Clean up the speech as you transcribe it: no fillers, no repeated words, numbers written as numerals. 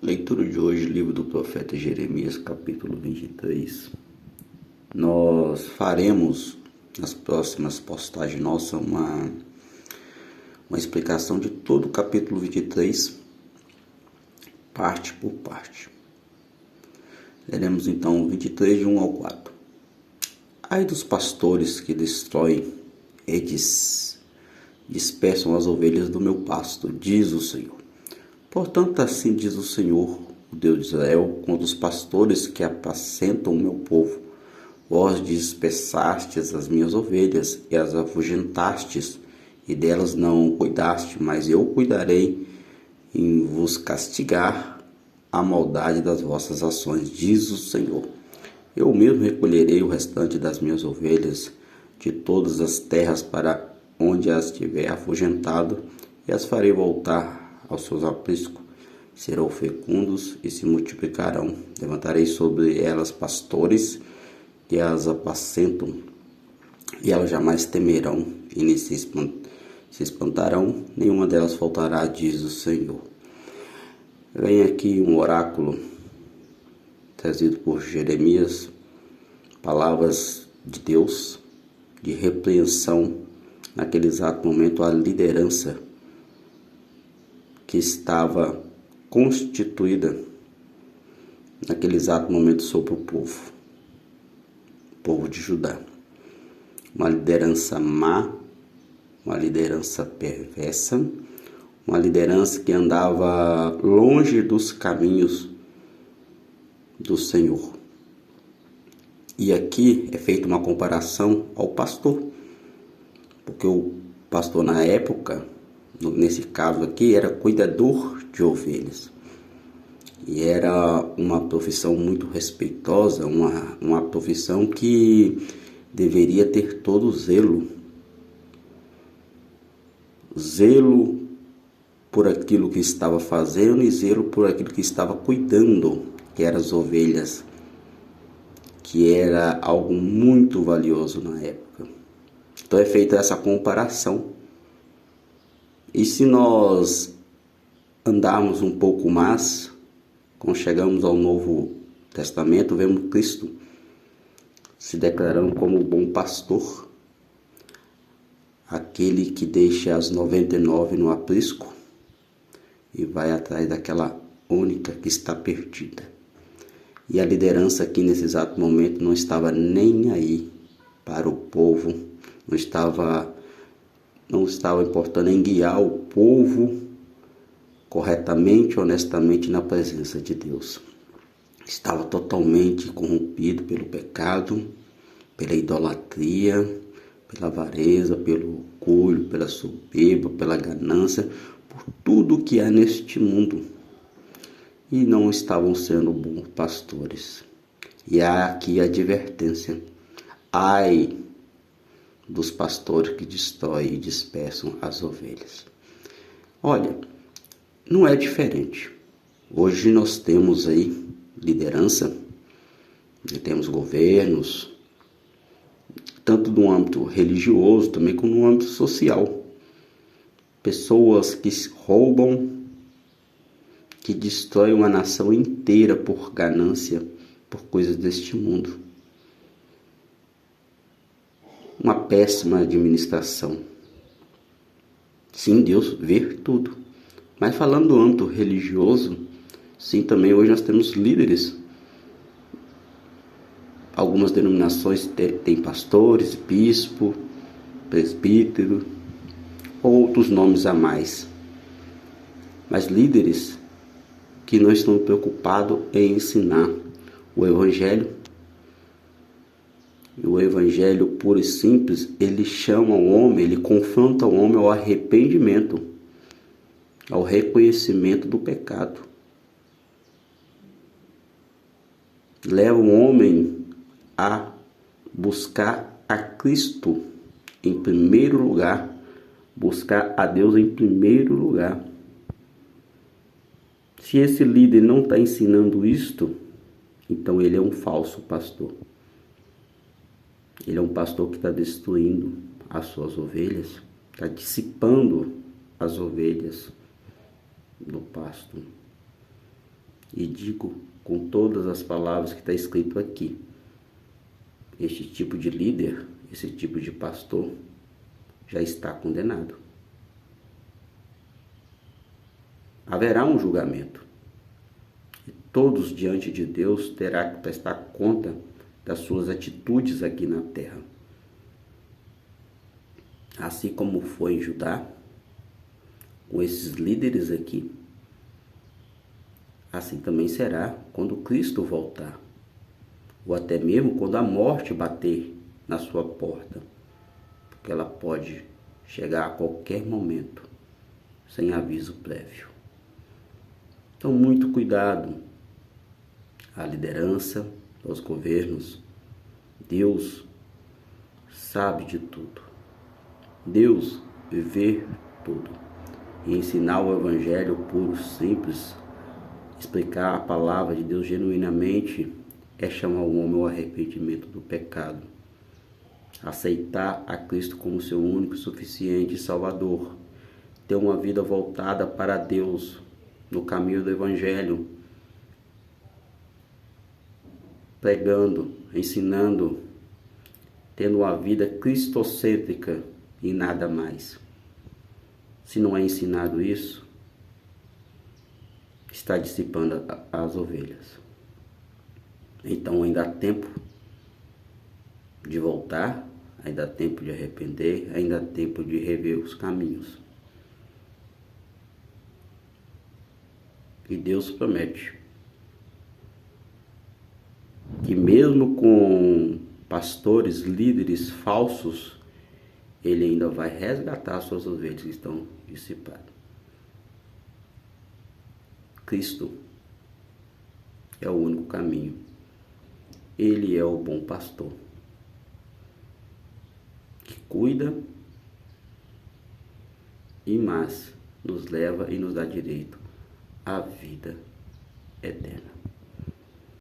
Leitura de hoje, livro do profeta Jeremias, capítulo 23. Nós faremos, nas próximas postagens nossas, uma explicação de todo o capítulo 23, parte por parte. Leremos então 23, de 1 ao 4. Ai dos pastores que destroem e dispersam as ovelhas do meu pasto, diz o Senhor. Portanto, assim diz o Senhor, o Deus de Israel, contra os pastores que apacentam o meu povo. Vós dispersastes as minhas ovelhas e as afugentastes, e delas não cuidaste, mas eu cuidarei em vos castigar a maldade das vossas ações, diz o Senhor. Eu mesmo recolherei o restante das minhas ovelhas de todas as terras para onde as tiver afugentado, e as farei voltar aos seus apriscos. Serão fecundos e se multiplicarão. Levantarei sobre elas pastores que as apacentam, e elas jamais temerão e nem se espantarão, nenhuma delas faltará, diz o Senhor. Vem aqui um oráculo trazido por Jeremias, palavras de Deus, de repreensão, naquele exato momento, à liderança que estava constituída naquele exato momento sobre o povo de Judá. Uma liderança má, uma liderança perversa, uma liderança que andava longe dos caminhos do Senhor. E aqui é feita uma comparação ao pastor, porque o pastor na época, nesse caso aqui, era cuidador de ovelhas. E era uma profissão muito respeitosa, uma profissão que deveria ter todo zelo por aquilo que estava fazendo e zelo por aquilo que estava cuidando, que eram as ovelhas, que era algo muito valioso na época. Então é feita essa comparação. E se nós andarmos um pouco mais, quando chegamos ao Novo Testamento, vemos Cristo se declarando como o bom pastor, aquele que deixa as 99 no aprisco e vai atrás daquela única que está perdida. E a liderança aqui nesse exato momento não estava nem aí para o povo, não estava importando em guiar o povo corretamente, honestamente na presença de Deus. Estava totalmente corrompido pelo pecado, pela idolatria, pela avareza, pelo orgulho, pela soberba, pela ganância, por tudo que há neste mundo. E não estavam sendo bons pastores. E há aqui a advertência. Ai dos pastores que destroem e dispersam as ovelhas. Olha, não é diferente. Hoje nós temos aí liderança, temos governos, tanto no âmbito religioso também como no âmbito social. Pessoas que roubam, que destroem uma nação inteira por ganância, por coisas deste mundo. Uma péssima administração. Sim, Deus vê tudo. Mas falando do âmbito religioso, sim, também hoje nós temos líderes. Algumas denominações têm pastores, bispo, presbítero, outros nomes a mais. Mas líderes que não estão preocupados em ensinar o Evangelho. E o Evangelho puro e simples, ele chama o homem, ele confronta o homem ao arrependimento, ao reconhecimento do pecado. Leva o homem a buscar a Cristo em primeiro lugar, buscar a Deus em primeiro lugar. Se esse líder não está ensinando isto, então ele é um falso pastor. Ele é um pastor que está destruindo as suas ovelhas, está dissipando as ovelhas do pasto. E digo com todas as palavras que está escrito aqui: este tipo de líder, esse tipo de pastor, já está condenado. Haverá um julgamento. E todos diante de Deus terá que prestar conta das suas atitudes aqui na terra. Assim como foi em Judá, com esses líderes aqui, assim também será quando Cristo voltar, ou até mesmo quando a morte bater na sua porta, porque ela pode chegar a qualquer momento, sem aviso prévio. Então, muito cuidado. A liderança, os governos, Deus sabe de tudo. Deus vê tudo. E ensinar o evangelho puro, simples, explicar a palavra de Deus genuinamente, é chamar o homem ao arrependimento do pecado. Aceitar a Cristo como seu único, suficiente Salvador. Ter uma vida voltada para Deus, no caminho do evangelho. Pregando, ensinando, tendo uma vida cristocêntrica e nada mais. Se não é ensinado isso, está dissipando as ovelhas. Então ainda há tempo de voltar, ainda há tempo de arrepender, ainda há tempo de rever os caminhos. E Deus promete que mesmo com pastores, líderes falsos, Ele ainda vai resgatar suas ovelhas que estão dissipadas. Cristo é o único caminho. Ele é o bom pastor, que cuida e mais nos leva e nos dá direito à vida eterna.